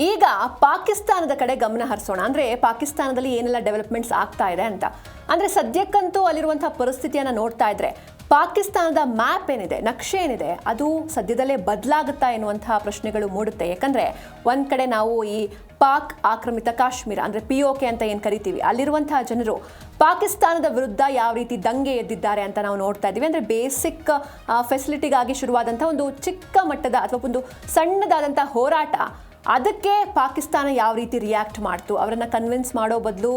ಈಗ ಪಾಕಿಸ್ತಾನದ ಕಡೆ ಗಮನ ಹರಿಸೋಣ. ಅಂದರೆ ಪಾಕಿಸ್ತಾನದಲ್ಲಿ ಏನೆಲ್ಲ ಡೆವಲಪ್ಮೆಂಟ್ಸ್ ಆಗ್ತಾ ಇದೆ ಅಂತ. ಅಂದರೆ ಸದ್ಯಕ್ಕಂತೂ ಅಲ್ಲಿರುವಂಥ ಪರಿಸ್ಥಿತಿಯನ್ನು ನೋಡ್ತಾ ಇದ್ರೆ ಪಾಕಿಸ್ತಾನದ ಮ್ಯಾಪ್ ಏನಿದೆ, ನಕ್ಷೆ ಏನಿದೆ, ಅದು ಸದ್ಯದಲ್ಲೇ ಬದಲಾಗುತ್ತಾ ಎನ್ನುವಂತಹ ಪ್ರಶ್ನೆಗಳು ಮೂಡುತ್ತೆ. ಯಾಕಂದರೆ ಒಂದು ಕಡೆ ನಾವು ಈ ಪಾಕ್ ಆಕ್ರಮಿತ ಕಾಶ್ಮೀರ ಅಂದರೆ POK ಅಂತ ಏನು ಕರಿತೀವಿ, ಅಲ್ಲಿರುವಂತಹ ಜನರು ಪಾಕಿಸ್ತಾನದ ವಿರುದ್ಧ ಯಾವ ರೀತಿ ದಂಗೆ ಎದ್ದಿದ್ದಾರೆ ಅಂತ ನಾವು ನೋಡ್ತಾ ಇದ್ದೀವಿ. ಅಂದರೆ ಬೇಸಿಕ್ ಫೆಸಿಲಿಟಿಗಾಗಿ ಶುರುವಾದಂಥ ಒಂದು ಚಿಕ್ಕ ಮಟ್ಟದ ಅಥವಾ ಒಂದು ಸಣ್ಣದಾದಂಥ ಹೋರಾಟ, ಅದಕ್ಕೆ ಪಾಕಿಸ್ತಾನ ಯಾವ ರೀತಿ ರಿಯಾಕ್ಟ್ ಮಾಡ್ತು, ಅವರನ್ನು ಕನ್ವಿನ್ಸ್ ಮಾಡೋ ಬದಲು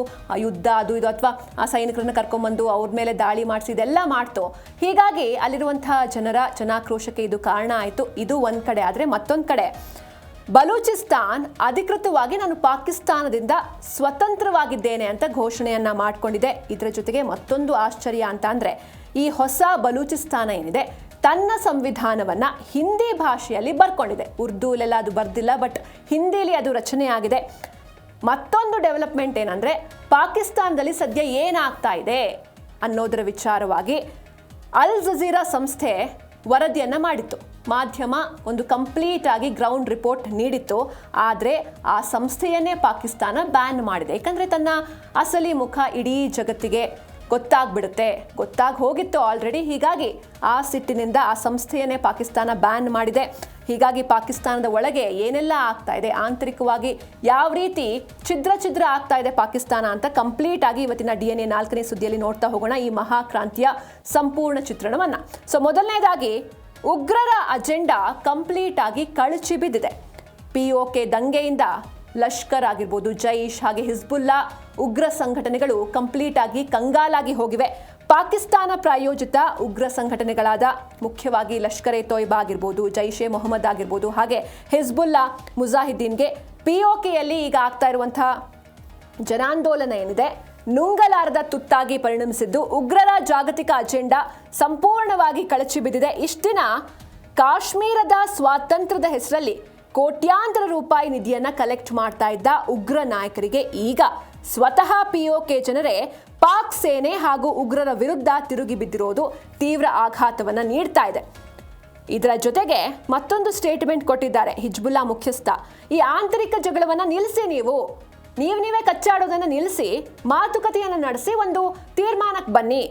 ಯುದ್ಧ ಅದು ಇದು ಅಥವಾ ಆ ಸೈನಿಕರನ್ನು ಕರ್ಕೊಂಬಂದು ಅವ್ರ ಮೇಲೆ ದಾಳಿ ಮಾಡಿಸಿ ಇದೆಲ್ಲ ಮಾಡ್ತು. ಹೀಗಾಗಿ ಅಲ್ಲಿರುವಂತಹ ಜನರ ಜನಾಕ್ರೋಶಕ್ಕೆ ಇದು ಕಾರಣ ಆಯಿತು. ಇದು ಒಂದು ಕಡೆ. ಆದರೆ ಮತ್ತೊಂದು ಕಡೆ ಬಲೂಚಿಸ್ತಾನ್ ಅಧಿಕೃತವಾಗಿ ನಾನು ಪಾಕಿಸ್ತಾನದಿಂದ ಸ್ವತಂತ್ರವಾಗಿದ್ದೇನೆ ಅಂತ ಘೋಷಣೆಯನ್ನ ಮಾಡಿಕೊಂಡಿದೆ. ಇದರ ಜೊತೆಗೆ ಮತ್ತೊಂದು ಆಶ್ಚರ್ಯ ಅಂತ ಅಂದರೆ ಈ ಹೊಸ ಬಲೂಚಿಸ್ತಾನ ಏನಿದೆ ತನ್ನ ಸಂವಿಧಾನವನ್ನು ಹಿಂದಿ ಭಾಷೆಯಲ್ಲಿ ಬರ್ಕೊಂಡಿದೆ. ಉರ್ದುಲೆಲ್ಲ ಅದು ಬರ್ದಿಲ್ಲ, ಬಟ್ ಹಿಂದಿಲಿ ಅದು ರಚನೆ ಆಗಿದೆ. ಮತ್ತೊಂದು ಡೆವಲಪ್ಮೆಂಟ್ ಏನಂದರೆ ಪಾಕಿಸ್ತಾನದಲ್ಲಿ ಸದ್ಯ ಏನಾಗ್ತಾ ಇದೆ ಅನ್ನೋದರ ವಿಚಾರವಾಗಿ ಅಲ್ ಜಜೀರಾ ಸಂಸ್ಥೆ ವರದಿಯನ್ನು ಮಾಡಿತ್ತು. ಮಾಧ್ಯಮ ಒಂದು ಕಂಪ್ಲೀಟ್ ಆಗಿ ಗ್ರೌಂಡ್ ರಿಪೋರ್ಟ್ ನೀಡಿತ್ತು. ಆದರೆ ಆ ಸಂಸ್ಥೆಯನ್ನೇ ಪಾಕಿಸ್ತಾನ ಬ್ಯಾನ್ ಮಾಡಿದೆ. ಯಾಕಂದರೆ ತನ್ನ ಅಸಲಿ ಮುಖ ಇಡೀ ಜಗತ್ತಿಗೆ ಗೊತ್ತಾಗ್ಬಿಡುತ್ತೆ, ಗೊತ್ತಾಗಿ ಹೋಗಿತ್ತು ಆಲ್ರೆಡಿ. ಹೀಗಾಗಿ ಆ ಸಿಟ್ಟಿನಿಂದ ಆ ಸಂಸ್ಥೆಯನ್ನೇ ಪಾಕಿಸ್ತಾನ ಬ್ಯಾನ್ ಮಾಡಿದೆ. ಹೀಗಾಗಿ ಪಾಕಿಸ್ತಾನದ ಒಳಗೆ ಏನೆಲ್ಲ ಆಗ್ತಾ ಇದೆ, ಆಂತರಿಕವಾಗಿ ಯಾವ ರೀತಿ ಛಿದ್ರ ಆಗ್ತಾ ಇದೆ ಪಾಕಿಸ್ತಾನ ಅಂತ ಕಂಪ್ಲೀಟ್ ಆಗಿ ಇವತ್ತಿನ DNA 4ನೇ ಸುದ್ದಿಯಲ್ಲಿ ನೋಡ್ತಾ ಹೋಗೋಣ ಈ ಮಹಾಕ್ರಾಂತಿಯ ಸಂಪೂರ್ಣ ಚಿತ್ರಣವನ್ನು. ಸೊ ಮೊದಲನೇದಾಗಿ ಉಗ್ರರ ಅಜೆಂಡಾ ಕಂಪ್ಲೀಟ್ ಆಗಿ ಕಳಚಿ ಬಿದ್ದಿದೆ. POK ದಂಗೆಯಿಂದ ಲಷ್ಕರ್ ಆಗಿರ್ಬೋದು, ಜೈಷ್ ಹಾಗೆ ಹಿಜ್ಬುಲ್ಲಾ ಉಗ್ರ ಸಂಘಟನೆಗಳು ಕಂಪ್ಲೀಟ್ ಆಗಿ ಕಂಗಾಲಾಗಿ ಹೋಗಿವೆ. ಪಾಕಿಸ್ತಾನ ಪ್ರಾಯೋಜಿತ ಉಗ್ರ ಸಂಘಟನೆಗಳಾದ ಮುಖ್ಯವಾಗಿ ಲಷ್ಕರ್ ಎ ತೊಯ್ಬಾ ಆಗಿರ್ಬೋದು, ಜೈಷೆ ಮೊಹಮ್ಮದ್ ಆಗಿರ್ಬೋದು, ಹಾಗೆ ಹಿಜ್ಬುಲ್ಲಾ ಮುಜಾಹಿದ್ದೀನ್ಗೆ POKಯಲ್ಲಿ ಈಗ ಆಗ್ತಾ ಇರುವಂತಹ ಜನಾಂದೋಲನ ಏನಿದೆ ನುಂಗಲಾರದ ತುತ್ತಾಗಿ ಪರಿಣಮಿಸಿದ್ದು ಉಗ್ರರ ಜಾಗತಿಕ ಅಜೆಂಡಾ ಸಂಪೂರ್ಣವಾಗಿ ಕಳಚಿ ಬಿದ್ದಿದೆ. ಇಷ್ಟಿನ ಕಾಶ್ಮೀರದ ಸ್ವಾತಂತ್ರ್ಯದ ಹೆಸರಲ್ಲಿ ಕೋಟ್ಯಾಂತರ ರೂಪಾಯಿ ನಿಧಿಯನ್ನ ಕಲೆಕ್ಟ್ ಮಾಡ್ತಾ ಇದ್ದ ಉಗ್ರ ನಾಯಕರಿಗೆ ಈಗ ಸ್ವತಃ POK ಜನರೇ ಪಾಕ್ ಸೇನೆ ಹಾಗೂ ಉಗ್ರರ ವಿರುದ್ಧ ತಿರುಗಿ ಬಿದ್ದಿರೋದು ತೀವ್ರ ಆಘಾತವನ್ನ ನೀಡ್ತಾ ಇದೆ. ಇದರ ಜೊತೆಗೆ ಮತ್ತೊಂದು ಸ್ಟೇಟ್ಮೆಂಟ್ ಕೊಟ್ಟಿದ್ದಾರೆ ಹಿಜ್ಬುಲ್ಲಾ ಮುಖ್ಯಸ್ಥ. ಈ ಆಂತರಿಕ ಜಗಳವನ್ನ ನಿಲ್ಲಿಸಿ, ನೀವೇ ಕಚ್ಚಾಡೋದನ್ನು ನಿಲ್ಲಿಸಿ ಮಾತುಕತೆಯನ್ನು ನಡೆಸಿ ಒಂದು ತೀರ್ಮಾನಕ್ಕೆ ಬನ್ನಿ.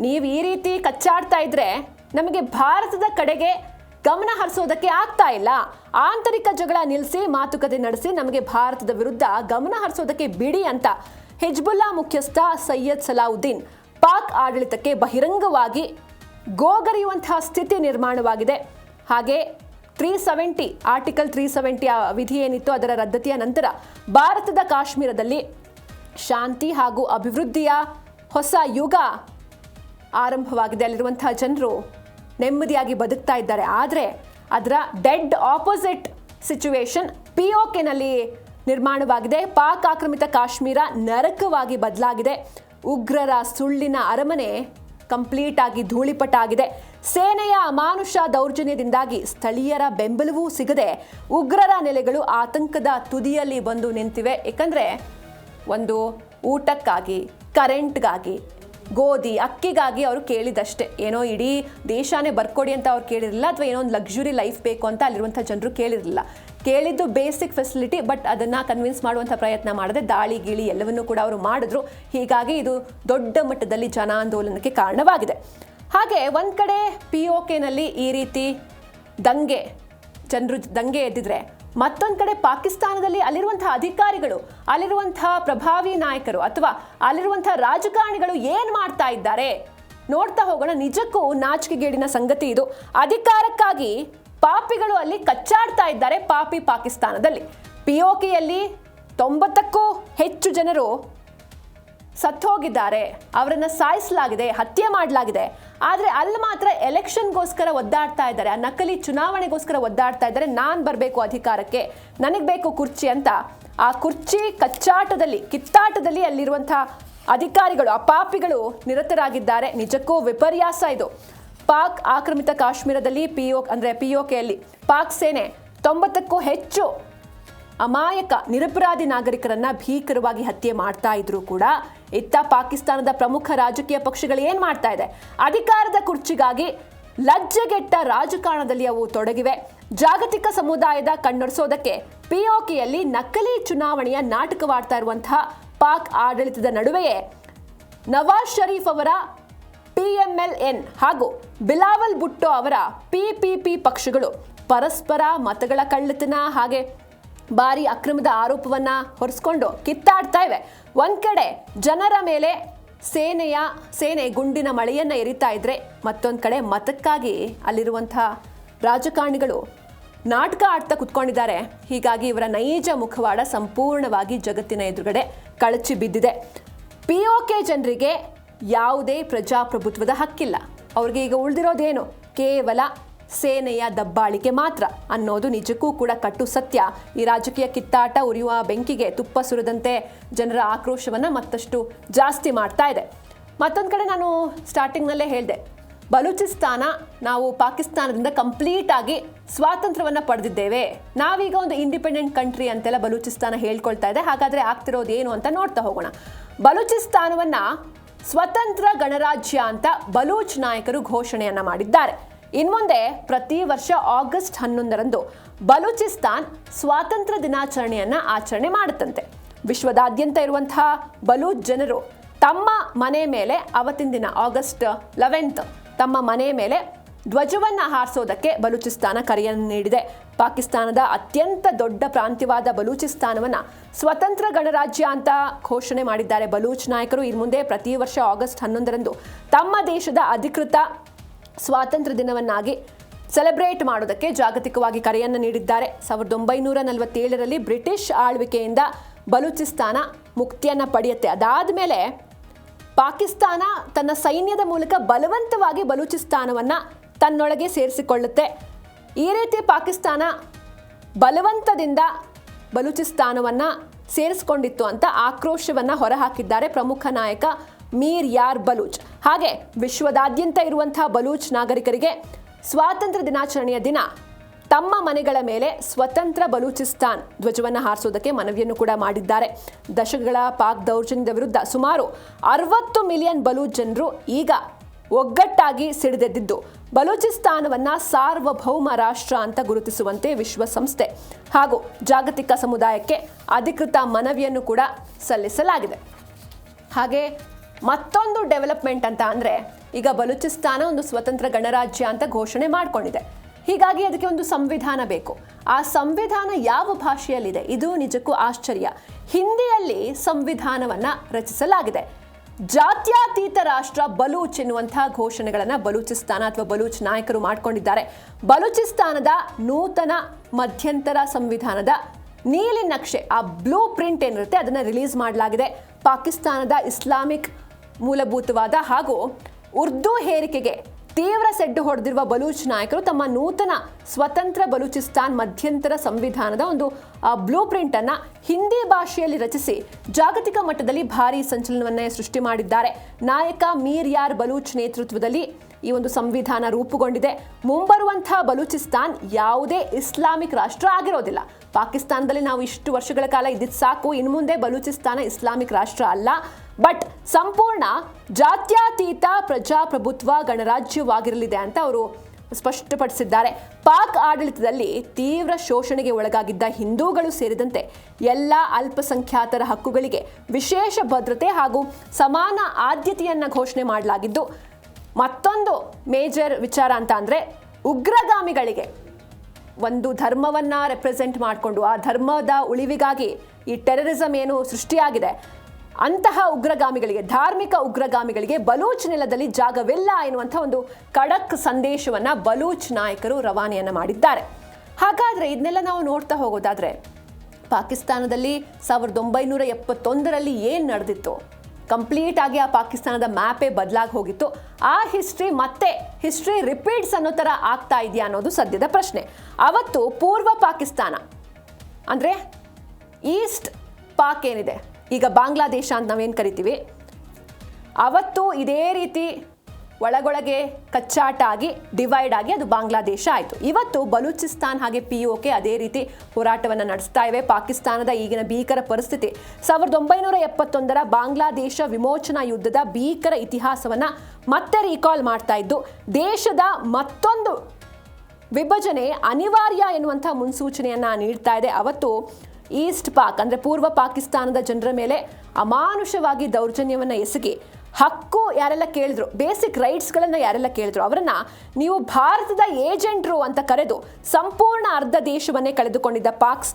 ನೀವು ಈ ರೀತಿ ಕಚ್ಚಾಡ್ತಾ ಇದ್ರೆ ನಮಗೆ ಭಾರತದ ಕಡೆಗೆ ಗಮನ ಹರಿಸೋದಕ್ಕೆ ಆಗ್ತಾ ಇಲ್ಲ. ಆಂತರಿಕ ಜಗಳ ನಿಲ್ಲಿಸಿ ಮಾತುಕತೆ ನಡೆಸಿ ನಮಗೆ ಭಾರತದ ವಿರುದ್ಧ ಗಮನ ಹರಿಸೋದಕ್ಕೆ ಬಿಡಿ ಅಂತ ಹಿಜ್ಬುಲ್ಲಾ ಮುಖ್ಯಸ್ಥ ಸೈಯದ್ ಸಲಾವುದ್ದೀನ್ ಪಾಕ್ ಆಡಳಿತಕ್ಕೆ ಬಹಿರಂಗವಾಗಿ ಗೋಗರಿಯುವಂತಹ ಸ್ಥಿತಿ ನಿರ್ಮಾಣವಾಗಿದೆ. ಹಾಗೆ ಆರ್ಟಿಕಲ್ 370 ವಿಧಿ ಏನಿತ್ತು ಅದರ ರದ್ದತಿಯ ನಂತರ ಭಾರತದ ಕಾಶ್ಮೀರದಲ್ಲಿ ಶಾಂತಿ ಹಾಗೂ ಅಭಿವೃದ್ಧಿಯ ಹೊಸ ಯುಗ ಆರಂಭವಾಗಿದೆ. ಅಲ್ಲಿರುವಂತಹ ಜನರು ನೆಮ್ಮದಿಯಾಗಿ ಬದುಕ್ತಾ ಇದ್ದಾರೆ. ಆದರೆ ಅದರ ಡೆಡ್ ಆಪೋಸಿಟ್ ಸಿಚುವೇಶನ್ POKನಲ್ಲಿ ನಿರ್ಮಾಣವಾಗಿದೆ. ಪಾಕ್ ಆಕ್ರಮಿತ ಕಾಶ್ಮೀರ ನರಕವಾಗಿ ಬದಲಾಗಿದೆ. ಉಗ್ರರ ಸುಳ್ಳಿನ ಅರಮನೆ ಕಂಪ್ಲೀಟ್ ಆಗಿ ಧೂಳಿಪಟ ಆಗಿದೆ. ಸೇನೆಯ ಅಮಾನುಷ ದೌರ್ಜನ್ಯದಿಂದಾಗಿ ಸ್ಥಳೀಯರ ಬೆಂಬಲವೂ ಸಿಗದೆ ಉಗ್ರರ ನೆಲೆಗಳು ಆತಂಕದ ತುದಿಯಲ್ಲಿ ಬಂದು ನಿಂತಿವೆ. ಏಕೆಂದರೆ ಒಂದು ಊಟಕ್ಕಾಗಿ, ಕರೆಂಟ್ಗಾಗಿ, ಗೋಧಿ ಅಕ್ಕಿಗಾಗಿ ಅವರು ಕೇಳಿದಷ್ಟೇ. ಏನೋ ಇಡೀ ದೇಶನೇ ಬರ್ಕೊಡಿ ಅಂತ ಅವ್ರು ಕೇಳಿರಲಿಲ್ಲ, ಅಥವಾ ಏನೋ ಒಂದು ಲಕ್ಸುರಿ ಲೈಫ್ ಬೇಕು ಅಂತ ಅಲ್ಲಿರುವಂಥ ಜನರು ಕೇಳಿರಲಿಲ್ಲ. ಕೇಳಿದ್ದು ಬೇಸಿಕ್ ಫೆಸಿಲಿಟಿ, ಬಟ್ ಅದನ್ನು ಕನ್ವಿನ್ಸ್ ಮಾಡುವಂಥ ಪ್ರಯತ್ನ ಮಾಡದೆ ದಾಳಿ ಗೀಳಿ ಎಲ್ಲವನ್ನೂ ಕೂಡ ಅವರು ಮಾಡಿದ್ರು. ಹೀಗಾಗಿ ಇದು ದೊಡ್ಡ ಮಟ್ಟದಲ್ಲಿ ಜನಾಂದೋಲನಕ್ಕೆ ಕಾರಣವಾಗಿದೆ. ಹಾಗೆ ಒಂದು ಕಡೆ POKನಲ್ಲಿ ಈ ರೀತಿ ಜನರು ದಂಗೆ ಎದ್ದಿದ್ರೆ, ಮತ್ತೊಂದು ಕಡೆ ಪಾಕಿಸ್ತಾನದಲ್ಲಿ ಅಲ್ಲಿರುವಂತಹ ಅಧಿಕಾರಿಗಳು, ಅಲ್ಲಿರುವಂತಹ ಪ್ರಭಾವಿ ನಾಯಕರು ಅಥವಾ ಅಲ್ಲಿರುವಂತಹ ರಾಜಕಾರಣಿಗಳು ಏನು ಮಾಡ್ತಾ ಇದ್ದಾರೆ ನೋಡ್ತಾ ಹೋಗೋಣ. ನಿಜಕ್ಕೂ ನಾಚಿಕೆಗೇಡಿನ ಸಂಗತಿ ಇದು. ಅಧಿಕಾರಕ್ಕಾಗಿ ಪಾಪಿಗಳು ಅಲ್ಲಿ ಕಚ್ಚಾಡ್ತಾ ಇದ್ದಾರೆ. ಪಾಕಿಸ್ತಾನದಲ್ಲಿ POKಯಲ್ಲಿ 90ಕ್ಕೂ ಹೆಚ್ಚು ಜನರು ಸತ್ತೋಗಿದ್ದಾರೆ, ಅವರನ್ನು ಸಾಯಿಸಲಾಗಿದೆ, ಹತ್ಯೆ ಮಾಡಲಾಗಿದೆ. ಆದರೆ ಅಲ್ಲಿ ಮಾತ್ರ ಎಲೆಕ್ಷನ್ಗೋಸ್ಕರ ಒದ್ದಾಡ್ತಾ ಇದ್ದಾರೆ, ಆ ನಕಲಿ ಚುನಾವಣೆಗೋಸ್ಕರ ಒದ್ದಾಡ್ತಾ ಇದ್ದಾರೆ. ನಾನು ಬರಬೇಕು ಅಧಿಕಾರಕ್ಕೆ, ನನಗೆ ಬೇಕು ಕುರ್ಚಿ ಅಂತ. ಆ ಕುರ್ಚಿ ಕಿತ್ತಾಟದಲ್ಲಿ ಅಲ್ಲಿರುವಂಥ ಅಧಿಕಾರಿಗಳು, ಆ ಪಾಪಿಗಳು ನಿರತರಾಗಿದ್ದಾರೆ. ನಿಜಕ್ಕೂ ವಿಪರ್ಯಾಸ ಇದು. ಪಾಕ್ ಆಕ್ರಮಿತ ಕಾಶ್ಮೀರದಲ್ಲಿ POKಯಲ್ಲಿ ಪಾಕ್ ಸೇನೆ 90ಕ್ಕೂ ಹೆಚ್ಚು ಅಮಾಯಕ ನಿರಪರಾಧಿ ನಾಗರಿಕರನ್ನ ಭೀಕರವಾಗಿ ಹತ್ಯೆ ಮಾಡ್ತಾ ಇದ್ರು ಕೂಡ ಇತ್ತ ಪಾಕಿಸ್ತಾನದ ಪ್ರಮುಖ ರಾಜಕೀಯ ಪಕ್ಷಗಳು ಏನ್ ಮಾಡ್ತಾ ಇದೆ, ಅಧಿಕಾರದ ಕುರ್ಚಿಗಾಗಿ ಲಜ್ಜೆಗೆಟ್ಟ ರಾಜಕಾರಣದಲ್ಲಿ ಅವು ತೊಡಗಿವೆ. ಜಾಗತಿಕ ಸಮುದಾಯದ ಕಣ್ಣೊರೆಸೋದಕ್ಕೆ ಪಿಒಕೆಯಲ್ಲಿ ನಕಲಿ ಚುನಾವಣೆಯ ನಾಟಕವಾಡ್ತಾ ಇರುವಂತಹ ಪಾಕ್ ಆಡಳಿತದ ನಡುವೆಯೇ ನವಾಜ್ ಶರೀಫ್ ಅವರ PMLN ಹಾಗೂ ಬಿಲಾವಲ್ ಭುಟ್ಟೋ ಅವರ PPP ಪಕ್ಷಗಳು ಪರಸ್ಪರ ಮತಗಳ ಕಳ್ಳತನ ಹಾಗೆ ಭಾರಿ ಅಕ್ರಮದ ಆರೋಪವನ್ನ ಹೊರಿಸ್ಕೊಂಡು ಕಿತ್ತಾಡ್ತಾ ಇವೆ. ಒಂದ್ ಕಡೆ ಜನರ ಮೇಲೆ ಸೇನೆ ಗುಂಡಿನ ಮಳೆಯನ್ನ ಎರಿತಾ ಇದ್ರೆ, ಮತ್ತೊಂದು ಕಡೆ ಮತಕ್ಕಾಗಿ ಅಲ್ಲಿರುವಂತಹ ರಾಜಕಾರಣಿಗಳು ನಾಟಕ ಆಡ್ತಾ ಕುತ್ಕೊಂಡಿದ್ದಾರೆ. ಹೀಗಾಗಿ ಇವರ ನೈಜ ಮುಖವಾಡ ಸಂಪೂರ್ಣವಾಗಿ ಜಗತ್ತಿನ ಎದುರುಗಡೆ ಕಳಚಿ ಬಿದ್ದಿದೆ. POK ಜನರಿಗೆ ಯಾವುದೇ ಪ್ರಜಾಪ್ರಭುತ್ವದ ಹಕ್ಕಿಲ್ಲ. ಅವ್ರಿಗೆ ಈಗ ಉಳಿದಿರೋದೇನು? ಕೇವಲ ಸೇನೆಯ ದಬ್ಬಾಳಿಕೆ ಮಾತ್ರ ಅನ್ನೋದು ನಿಜಕ್ಕೂ ಕೂಡ ಕಟ್ಟು ಸತ್ಯ. ಈ ರಾಜಕೀಯ ಕಿತ್ತಾಟ ಉರಿಯುವ ಬೆಂಕಿಗೆ ತುಪ್ಪ ಸುರಿದಂತೆ ಜನರ ಆಕ್ರೋಶವನ್ನು ಮತ್ತಷ್ಟು ಜಾಸ್ತಿ ಮಾಡ್ತಾ ಇದೆ. ಮತ್ತೊಂದು ಕಡೆ ನಾನು ಸ್ಟಾರ್ಟಿಂಗ್ನಲ್ಲೇ ಹೇಳಿದೆ, ಬಲೂಚಿಸ್ತಾನ ನಾವು ಪಾಕಿಸ್ತಾನದಿಂದ ಕಂಪ್ಲೀಟ್ ಆಗಿ ಸ್ವಾತಂತ್ರ್ಯವನ್ನು ಪಡೆದಿದ್ದೇವೆ, ನಾವೀಗ ಒಂದು ಇಂಡಿಪೆಂಡೆಂಟ್ ಕಂಟ್ರಿ ಅಂತೆಲ್ಲ ಬಲೂಚಿಸ್ತಾನ ಹೇಳ್ಕೊಳ್ತಾ ಇದೆ. ಹಾಗಾದರೆ ಆಗ್ತಿರೋದು ಏನು ಅಂತ ನೋಡ್ತಾ ಹೋಗೋಣ. ಬಲೂಚಿಸ್ತಾನವನ್ನು ಸ್ವತಂತ್ರ ಗಣರಾಜ್ಯ ಅಂತ ಬಲೂಚ್ ನಾಯಕರು ಘೋಷಣೆಯನ್ನ ಮಾಡಿದ್ದಾರೆ. ಇನ್ಮುಂದೆ ಪ್ರತಿ ವರ್ಷ ಆಗಸ್ಟ್ 11ರಂದು ಬಲೂಚಿಸ್ತಾನ್ ಸ್ವಾತಂತ್ರ್ಯ ದಿನಾಚರಣೆಯನ್ನ ಆಚರಣೆ ಮಾಡುತ್ತಂತೆ. ವಿಶ್ವದಾದ್ಯಂತ ಇರುವಂತಹ ಬಲೂಚ್ ಜನರು ತಮ್ಮ ಮನೆ ಮೇಲೆ ಅವತ್ತಿನ ದಿನ ಆಗಸ್ಟ್ 11 ತಮ್ಮ ಮನೆ ಮೇಲೆ ಧ್ವಜವನ್ನ ಹಾರಿಸೋದಕ್ಕೆ ಬಲೂಚಿಸ್ತಾನ ಕರೆಯನ್ನು ನೀಡಿದೆ. ಪಾಕಿಸ್ತಾನದ ಅತ್ಯಂತ ದೊಡ್ಡ ಪ್ರಾಂತ್ಯವಾದ ಬಲೂಚಿಸ್ತಾನವನ್ನ ಸ್ವತಂತ್ರ ಗಣರಾಜ್ಯ ಅಂತ ಘೋಷಣೆ ಮಾಡಿದ್ದಾರೆ ಬಲೂಚ್ ನಾಯಕರು. ಇನ್ನು ಮುಂದೆ ಪ್ರತಿ ವರ್ಷ ಆಗಸ್ಟ್ 11ರಂದು ತಮ್ಮ ದೇಶದ ಅಧಿಕೃತ ಸ್ವಾತಂತ್ರ್ಯ ದಿನವನ್ನಾಗಿ ಸೆಲೆಬ್ರೇಟ್ ಮಾಡೋದಕ್ಕೆ ಜಾಗತಿಕವಾಗಿ ಕರೆಯನ್ನು ನೀಡಿದ್ದಾರೆ. 1947ರಲ್ಲಿ ಬ್ರಿಟಿಷ್ ಆಳ್ವಿಕೆಯಿಂದ ಬಲೂಚಿಸ್ತಾನ ಮುಕ್ತಿಯನ್ನು ಪಡೆಯುತ್ತೆ. ಅದಾದ ಮೇಲೆ ಪಾಕಿಸ್ತಾನ ತನ್ನ ಸೈನ್ಯದ ಮೂಲಕ ಬಲವಂತವಾಗಿ ಬಲೂಚಿಸ್ತಾನವನ್ನು ತನ್ನೊಳಗೆ ಸೇರಿಸಿಕೊಳ್ಳುತ್ತೆ. ಈ ರೀತಿ ಪಾಕಿಸ್ತಾನ ಬಲವಂತದಿಂದ ಬಲೂಚಿಸ್ತಾನವನ್ನು ಸೇರಿಸಿಕೊಂಡಿತ್ತು ಅಂತ ಆಕ್ರೋಶವನ್ನು ಹೊರಹಾಕಿದ್ದಾರೆ ಪ್ರಮುಖ ನಾಯಕ ಮೀರ್ ಯಾರ್ ಬಲೂಚ್. ಹಾಗೆ ವಿಶ್ವದಾದ್ಯಂತ ಇರುವಂತಹ ಬಲೂಚ್ ನಾಗರಿಕರಿಗೆ ಸ್ವಾತಂತ್ರ್ಯ ದಿನಾಚರಣೆಯ ದಿನ ತಮ್ಮ ಮನೆಗಳ ಮೇಲೆ ಸ್ವತಂತ್ರ ಬಲೂಚಿಸ್ತಾನ್ ಧ್ವಜವನ್ನು ಹಾರಿಸೋದಕ್ಕೆ ಮನವಿಯನ್ನು ಕೂಡ ಮಾಡಿದ್ದಾರೆ. ದಶಕಗಳ ಪಾಕ್ ದೌರ್ಜನ್ಯದ ವಿರುದ್ಧ ಸುಮಾರು 60 ಮಿಲಿಯನ್ ಬಲೂಚ್ ಜನರು ಈಗ ಒಗ್ಗಟ್ಟಾಗಿ ಸಿಡಿದೆದ್ದಿದ್ದು ಬಲೂಚಿಸ್ತಾನವನ್ನು ಸಾರ್ವಭೌಮ ರಾಷ್ಟ್ರ ಅಂತ ಗುರುತಿಸುವಂತೆ ವಿಶ್ವಸಂಸ್ಥೆ ಹಾಗೂ ಜಾಗತಿಕ ಸಮುದಾಯಕ್ಕೆ ಅಧಿಕೃತ ಮನವಿಯನ್ನು ಕೂಡ ಸಲ್ಲಿಸಲಾಗಿದೆ. ಹಾಗೆ ಮತ್ತೊಂದು ಡೆವಲಪ್ಮೆಂಟ್ ಅಂತ ಅಂದರೆ, ಈಗ ಬಲೂಚಿಸ್ತಾನ ಒಂದು ಸ್ವತಂತ್ರ ಗಣರಾಜ್ಯ ಅಂತ ಘೋಷಣೆ ಮಾಡಿಕೊಂಡಿದೆ. ಹೀಗಾಗಿ ಅದಕ್ಕೆ ಒಂದು ಸಂವಿಧಾನ ಬೇಕು. ಆ ಸಂವಿಧಾನ ಯಾವ ಭಾಷೆಯಲ್ಲಿದೆ? ಇದು ನಿಜಕ್ಕೂ ಆಶ್ಚರ್ಯ. ಹಿಂದಿಯಲ್ಲಿ ಸಂವಿಧಾನವನ್ನು ರಚಿಸಲಾಗಿದೆ. ಜಾತ್ಯತೀತ ರಾಷ್ಟ್ರ ಬಲೂಚ್ ಎನ್ನುವಂತಹ ಘೋಷಣೆಗಳನ್ನು ಬಲೂಚಿಸ್ತಾನ ಅಥವಾ ಬಲೂಚ್ ನಾಯಕರು ಮಾಡಿಕೊಂಡಿದ್ದಾರೆ. ಬಲೂಚಿಸ್ತಾನದ ನೂತನ ಮಧ್ಯಂತರ ಸಂವಿಧಾನದ ನೀಲಿ ನಕ್ಷೆ, ಆ ಬ್ಲೂ ಪ್ರಿಂಟ್ ಏನಿರುತ್ತೆ ಅದನ್ನು ರಿಲೀಸ್ ಮಾಡಲಾಗಿದೆ. ಪಾಕಿಸ್ತಾನದ ಇಸ್ಲಾಮಿಕ್ ಮೂಲಭೂತವಾದ ಹಾಗೂ ಉರ್ದು ಹೇರಿಕೆಗೆ ತೀವ್ರ ಸೆಡ್ಡು ಹೊಡೆದಿರುವ ಬಲೂಚ್ ನಾಯಕರು ತಮ್ಮ ನೂತನ ಸ್ವತಂತ್ರ ಬಲೂಚಿಸ್ತಾನ್ ಮಧ್ಯಂತರ ಸಂವಿಧಾನದ ಒಂದು ಬ್ಲೂ ಪ್ರಿಂಟ್ ಅನ್ನ ಹಿಂದಿ ಭಾಷೆಯಲ್ಲಿ ರಚಿಸಿ ಜಾಗತಿಕ ಮಟ್ಟದಲ್ಲಿ ಭಾರಿ ಸಂಚಲನವನ್ನೇ ಸೃಷ್ಟಿ ಮಾಡಿದ್ದಾರೆ. ನಾಯಕ ಮೀರ್ ಯಾರ್ ಬಲೂಚ್ ನೇತೃತ್ವದಲ್ಲಿ ಈ ಒಂದು ಸಂವಿಧಾನ ರೂಪುಗೊಂಡಿದೆ. ಮುಂಬರುವಂತಹ ಬಲೂಚಿಸ್ತಾನ್ ಯಾವುದೇ ಇಸ್ಲಾಮಿಕ್ ರಾಷ್ಟ್ರ ಆಗಿರೋದಿಲ್ಲ. ಪಾಕಿಸ್ತಾನದಲ್ಲಿ ನಾವು ಇಷ್ಟು ವರ್ಷಗಳ ಕಾಲ ಇದ್ದಿದ್ದು ಸಾಕು, ಇನ್ನು ಮುಂದೆ ಬಲೂಚಿಸ್ತಾನ ಇಸ್ಲಾಮಿಕ್ ರಾಷ್ಟ್ರ ಅಲ್ಲ, ಬಟ್ ಸಂಪೂರ್ಣ ಜಾತ್ಯತೀತ ಪ್ರಜಾಪ್ರಭುತ್ವ ಗಣರಾಜ್ಯವಾಗಿರಲಿದೆ ಅಂತ ಅವರು ಸ್ಪಷ್ಟಪಡಿಸಿದ್ದಾರೆ. ಪಾಕ್ ಆಡಳಿತದಲ್ಲಿ ತೀವ್ರ ಶೋಷಣೆಗೆ ಒಳಗಾಗಿದ್ದ ಹಿಂದೂಗಳು ಸೇರಿದಂತೆ ಎಲ್ಲ ಅಲ್ಪಸಂಖ್ಯಾತರ ಹಕ್ಕುಗಳಿಗೆ ವಿಶೇಷ ಭದ್ರತೆ ಹಾಗೂ ಸಮಾನ ಆದ್ಯತೆಯನ್ನು ಘೋಷಣೆ ಮಾಡಲಾಗಿದ್ದು, ಮತ್ತೊಂದು ಮೇಜರ್ ವಿಚಾರ ಅಂತ ಅಂದರೆ ಉಗ್ರಗಾಮಿಗಳಿಗೆ ಒಂದು ಧರ್ಮವನ್ನು ರೆಪ್ರೆಸೆಂಟ್ ಮಾಡಿಕೊಂಡು ಆ ಧರ್ಮದ ಉಳಿವಿಗಾಗಿ ಈ ಟೆರರಿಸಮ್ ಏನು ಸೃಷ್ಟಿಯಾಗಿದೆ ಅಂತಹ ಉಗ್ರಗಾಮಿಗಳಿಗೆ, ಧಾರ್ಮಿಕ ಉಗ್ರಗಾಮಿಗಳಿಗೆ ಬಲೂಚ್ ನೆಲದಲ್ಲಿ ಜಾಗವಿಲ್ಲ ಎನ್ನುವಂಥ ಒಂದು ಖಡಕ್ ಸಂದೇಶವನ್ನು ಬಲೂಚ್ ನಾಯಕರು ರವಾನೆಯನ್ನು ಮಾಡಿದ್ದಾರೆ. ಹಾಗಾದರೆ ಇದನ್ನೆಲ್ಲ ನಾವು ನೋಡ್ತಾ ಹೋಗೋದಾದರೆ ಪಾಕಿಸ್ತಾನದಲ್ಲಿ 1971ರಲ್ಲಿ ಏನು ನಡೆದಿತ್ತು, ಕಂಪ್ಲೀಟ್ ಆಗಿ ಆ ಪಾಕಿಸ್ತಾನದ ಮ್ಯಾಪೇ ಬದಲಾಗಿ ಹೋಗಿತ್ತು. ಆ ಹಿಸ್ಟ್ರಿ ರಿಪೀಟ್ಸ್ ಅನ್ನೋ ಥರ ಆಗ್ತಾ ಇದೆಯಾ ಅನ್ನೋದು ಸದ್ಯದ ಪ್ರಶ್ನೆ. ಅವತ್ತು ಪೂರ್ವ ಪಾಕಿಸ್ತಾನ ಅಂದರೆ ಈಸ್ಟ್ ಪಾಕ್ ಏನಿದೆ, ಈಗ ಬಾಂಗ್ಲಾದೇಶ ಅಂತ ನಾವೇನು ಕರಿತೀವಿ, ಅವತ್ತು ಇದೇ ರೀತಿ ಒಳಗೊಳಗೆ ಕಚ್ಚಾಟ ಆಗಿ ಡಿವೈಡ್ ಆಗಿ ಅದು ಬಾಂಗ್ಲಾದೇಶ ಆಯಿತು. ಇವತ್ತು ಬಲೂಚಿಸ್ತಾನ್ ಹಾಗೆ POK ಅದೇ ರೀತಿ ಹೋರಾಟವನ್ನು ನಡೆಸ್ತಾ ಇವೆ. ಪಾಕಿಸ್ತಾನದ ಈಗಿನ ಭೀಕರ ಪರಿಸ್ಥಿತಿ 1971ರ ಬಾಂಗ್ಲಾದೇಶ ವಿಮೋಚನಾ ಯುದ್ಧದ ಭೀಕರ ಇತಿಹಾಸವನ್ನು ಮತ್ತೆ ರೀಕಾಲ್ ಮಾಡ್ತಾ ಇದ್ದು, ದೇಶದ ಮತ್ತೊಂದು ವಿಭಜನೆ ಅನಿವಾರ್ಯ ಎನ್ನುವಂಥ ಮುನ್ಸೂಚನೆಯನ್ನ ನೀಡ್ತಾ ಇದೆ. ಅವತ್ತು ಈಸ್ಟ್ ಪಾಕ್ ಅಂದರೆ ಪೂರ್ವ ಪಾಕಿಸ್ತಾನದ ಜನರ ಮೇಲೆ ಅಮಾನುಷವಾಗಿ ದೌರ್ಜನ್ಯವನ್ನು ಎಸಗಿ ಹಕ್ಕು ಯಾರೆಲ್ಲ ಕೇಳಿದ್ರು, ಬೇಸಿಕ್ ರೈಟ್ಸ್ಗಳನ್ನು ಯಾರೆಲ್ಲ ಕೇಳಿದ್ರು ಅವರನ್ನ ನೀವು ಭಾರತದ ಏಜೆಂಟ್ರು ಅಂತ ಕರೆದು ಸಂಪೂರ್ಣ ಅರ್ಧ ದೇಶವನ್ನೇ ಕಳೆದುಕೊಂಡಿದ್ದ ಪಾಕ್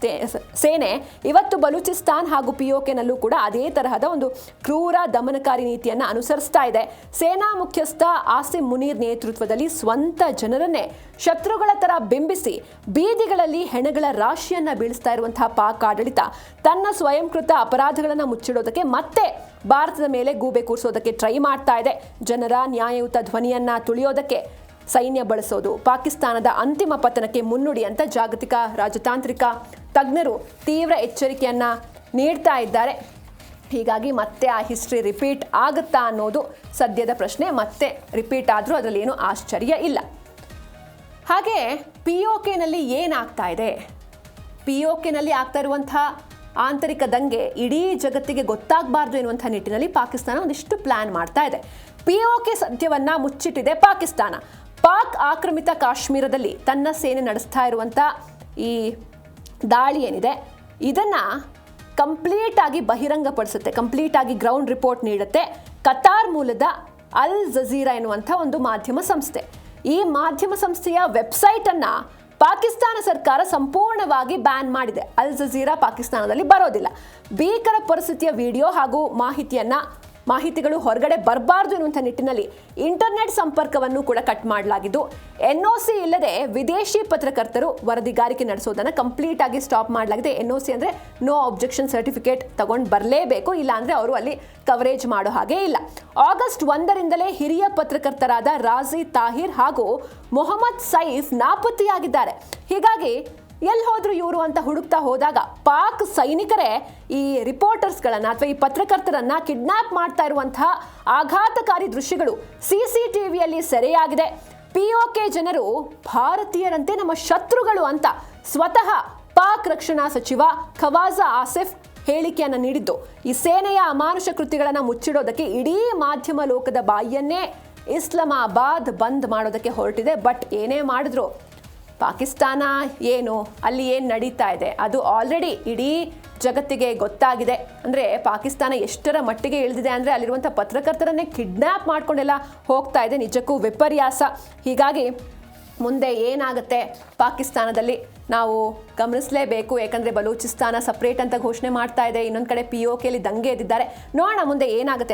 ಸೇನೆ ಇವತ್ತು ಬಲೂಚಿಸ್ತಾನ್ ಹಾಗೂ ಪಿಒಕೆನಲ್ಲೂ ಕೂಡ ಅದೇ ತರಹದ ಒಂದು ಕ್ರೂರ ದಮನಕಾರಿ ನೀತಿಯನ್ನು ಅನುಸರಿಸ್ತಾ ಇದೆ. ಸೇನಾ ಮುಖ್ಯಸ್ಥ ಆಸಿಮ್ ಮುನೀರ್ ನೇತೃತ್ವದಲ್ಲಿ ಸ್ವಂತ ಜನರನ್ನೇ ಶತ್ರುಗಳ ತರ ಬಿಂಬಿಸಿ ಬೀದಿಗಳಲ್ಲಿ ಹೆಣಗಳ ರಾಶಿಯನ್ನ ಬೀಳಿಸ್ತಾ ಇರುವಂತಹ ಪಾಕ್ ಆಡಳಿತ ತನ್ನ ಸ್ವಯಂಕೃತ ಅಪರಾಧಗಳನ್ನು ಮುಚ್ಚಿಡೋದಕ್ಕೆ ಮತ್ತೆ ಭಾರತದ ಮೇಲೆ ಗೂಬೆ ಕೂರಿಸೋದಕ್ಕೆ ಟ್ರೈ ಮಾಡ್ತಾ ಇದೆ. ಜನರ ನ್ಯಾಯಯುತ ಧ್ವನಿಯನ್ನ ತುಳಿಯೋದಕ್ಕೆ ಸೈನ್ಯ ಬಳಸೋದು ಪಾಕಿಸ್ತಾನದ ಅಂತಿಮ ಪತನಕ್ಕೆ ಮುನ್ನುಡಿ ಅಂತ ಜಾಗತಿಕ ರಾಜತಾಂತ್ರಿಕ ತಜ್ಞರು ತೀವ್ರ ಎಚ್ಚರಿಕೆಯನ್ನ ನೀಡ್ತಾ ಇದ್ದಾರೆ. ಹೀಗಾಗಿ ಮತ್ತೆ ಆ ಹಿಸ್ಟ್ರಿ ರಿಪೀಟ್ ಆಗುತ್ತಾ ಅನ್ನೋದು ಸದ್ಯದ ಪ್ರಶ್ನೆ. ಮತ್ತೆ ರಿಪೀಟ್ ಆದರೂ ಅದರಲ್ಲಿ ಏನು ಆಶ್ಚರ್ಯ ಇಲ್ಲ. ಹಾಗೆ ಪಿಒಕೆನಲ್ಲಿ ಏನಾಗ್ತಾ ಇದೆ, ಪಿಒಕೆನಲ್ಲಿ ಆಗ್ತಾ ಇರುವಂತಹ ಆಂತರಿಕ ದಂಗೆ ಇಡೀ ಜಗತ್ತಿಗೆ ಗೊತ್ತಾಗಬಾರ್ದು ಎನ್ನುವಂಥ ನಿಟ್ಟಿನಲ್ಲಿ ಪಾಕಿಸ್ತಾನ ಒಂದಿಷ್ಟು ಪ್ಲಾನ್ ಮಾಡ್ತಾ ಇದೆ. ಪಿಒಕೆ ಸದ್ಯವನ್ನ ಮುಚ್ಚಿಟ್ಟಿದೆ ಪಾಕಿಸ್ತಾನ. ಪಾಕ್ ಆಕ್ರಮಿತ ಕಾಶ್ಮೀರದಲ್ಲಿ ತನ್ನ ಸೇನೆ ನಡೆಸ್ತಾ ಇರುವಂಥ ಈ ದಾಳಿ ಏನಿದೆ ಇದನ್ನ ಕಂಪ್ಲೀಟ್ ಆಗಿ ಬಹಿರಂಗಪಡಿಸುತ್ತೆ, ಕಂಪ್ಲೀಟ್ ಆಗಿ ಗ್ರೌಂಡ್ ರಿಪೋರ್ಟ್ ನೀಡುತ್ತೆ ಕತಾರ್ ಮೂಲದ ಅಲ್ ಜಜೀರಾ ಎನ್ನುವಂಥ ಒಂದು ಮಾಧ್ಯಮ ಸಂಸ್ಥೆ. ಈ ಮಾಧ್ಯಮ ಸಂಸ್ಥೆಯ ವೆಬ್ಸೈಟ್ ಅನ್ನ ಪಾಕಿಸ್ತಾನ ಸರ್ಕಾರ ಸಂಪೂರ್ಣವಾಗಿ ಬ್ಯಾನ್ ಮಾಡಿದೆ. ಅಲ್ ಜಜೀರಾ ಪಾಕಿಸ್ತಾನದಲ್ಲಿ ಬರೋದಿಲ್ಲ. ಭೀಕರ ಪರಿಸ್ಥಿತಿಯ ವಿಡಿಯೋ ಹಾಗೂ ಮಾಹಿತಿಗಳು ಹೊರಗಡೆ ಬರಬಾರ್ದು ಎನ್ನುವಂಥ ನಿಟ್ಟಿನಲ್ಲಿ ಇಂಟರ್ನೆಟ್ ಸಂಪರ್ಕವನ್ನು ಕೂಡ ಕಟ್ ಮಾಡಲಾಗಿದ್ದು, NOC ಇಲ್ಲದೆ ವಿದೇಶಿ ಪತ್ರಕರ್ತರು ವರದಿಗಾರಿಕೆ ನಡೆಸೋದನ್ನು ಕಂಪ್ಲೀಟ್ ಆಗಿ ಸ್ಟಾಪ್ ಮಾಡಲಾಗಿದೆ. NOC ಅಂದರೆ ನೋ ಅಬ್ಜೆಕ್ಷನ್ ಸರ್ಟಿಫಿಕೇಟ್ ತಗೊಂಡು ಬರಲೇಬೇಕು, ಇಲ್ಲ ಅಂದರೆ ಅವರು ಅಲ್ಲಿ ಕವರೇಜ್ ಮಾಡೋ ಹಾಗೆ ಇಲ್ಲ. ಆಗಸ್ಟ್ 1ರಿಂದಲೇ ಹಿರಿಯ ಪತ್ರಕರ್ತರಾದ ರಾಜಿ ತಾಹಿರ್ ಹಾಗೂ ಮೊಹಮ್ಮದ್ ಸೈಫ್ ನಾಪತ್ತೆಯಾಗಿದ್ದಾರೆ. ಹೀಗಾಗಿ ಎಲ್ಲಿ ಹೋದ್ರು ಇವರು ಅಂತ ಹುಡುಕ್ತಾ ಹೋದಾಗ ಪಾಕ್ ಸೈನಿಕರೇ ಈ ರಿಪೋರ್ಟರ್ಸ್ಗಳನ್ನ ಅಥವಾ ಈ ಪತ್ರಕರ್ತರನ್ನ ಕಿಡ್ನಾಪ್ ಮಾಡ್ತಾ ಇರುವಂತಹ ಆಘಾತಕಾರಿ ದೃಶ್ಯಗಳು CCTVಯಲ್ಲಿ ಸೆರೆಯಾಗಿದೆ. POK ಜನರು ಭಾರತೀಯರಂತೆ ನಮ್ಮ ಶತ್ರುಗಳು ಅಂತ ಸ್ವತಃ ಪಾಕ್ ರಕ್ಷಣಾ ಸಚಿವ ಖವಾಜಾ ಆಸಿಫ್ ಹೇಳಿಕೆಯನ್ನು ನೀಡಿದ್ದು ಈ ಸೇನೆಯ ಅಮಾನುಷ ಕೃತ್ಯಗಳನ್ನು ಮುಚ್ಚಿಡೋದಕ್ಕೆ ಇಡೀ ಮಾಧ್ಯಮ ಲೋಕದ ಬಾಯಿಯನ್ನೇ ಇಸ್ಲಾಮಾಬಾದ್ ಬಂದ್ ಮಾಡೋದಕ್ಕೆ ಹೊರಟಿದೆ. ಬಟ್ ಏನೇ ಮಾಡಿದ್ರು ಪಾಕಿಸ್ತಾನ ಅಲ್ಲಿ ಏನು ನಡೀತಾ ಇದೆ ಅದು ಆಲ್ರೆಡಿ ಇಡೀ ಜಗತ್ತಿಗೆ ಗೊತ್ತಾಗಿದೆ. ಅಂದರೆ ಪಾಕಿಸ್ತಾನ ಎಷ್ಟರ ಮಟ್ಟಿಗೆ ಇಳಿದಿದೆ ಅಂದರೆ ಅಲ್ಲಿರುವಂಥ ಪತ್ರಕರ್ತರನ್ನೇ ಕಿಡ್ನ್ಯಾಪ್ ಮಾಡ್ಕೊಂಡೆಲ್ಲ ಹೋಗ್ತಾ ಇದೆ. ನಿಜಕ್ಕೂ ವಿಪರ್ಯಾಸ. ಹೀಗಾಗಿ ಮುಂದೆ ಏನಾಗುತ್ತೆ ಪಾಕಿಸ್ತಾನದಲ್ಲಿ ನಾವು ಗಮನಿಸಲೇಬೇಕು. ಯಾಕಂದರೆ ಬಲೂಚಿಸ್ತಾನ ಸಪ್ರೇಟ್ ಅಂತ ಘೋಷಣೆ ಮಾಡ್ತಾ ಇದೆ, ಇನ್ನೊಂದು ಕಡೆ POKಲಿ ದಂಗೆ ಎದ್ದಿದ್ದಾರೆ. ನೋಡೋಣ ಮುಂದೆ ಏನಾಗುತ್ತೆ ಅಂತ.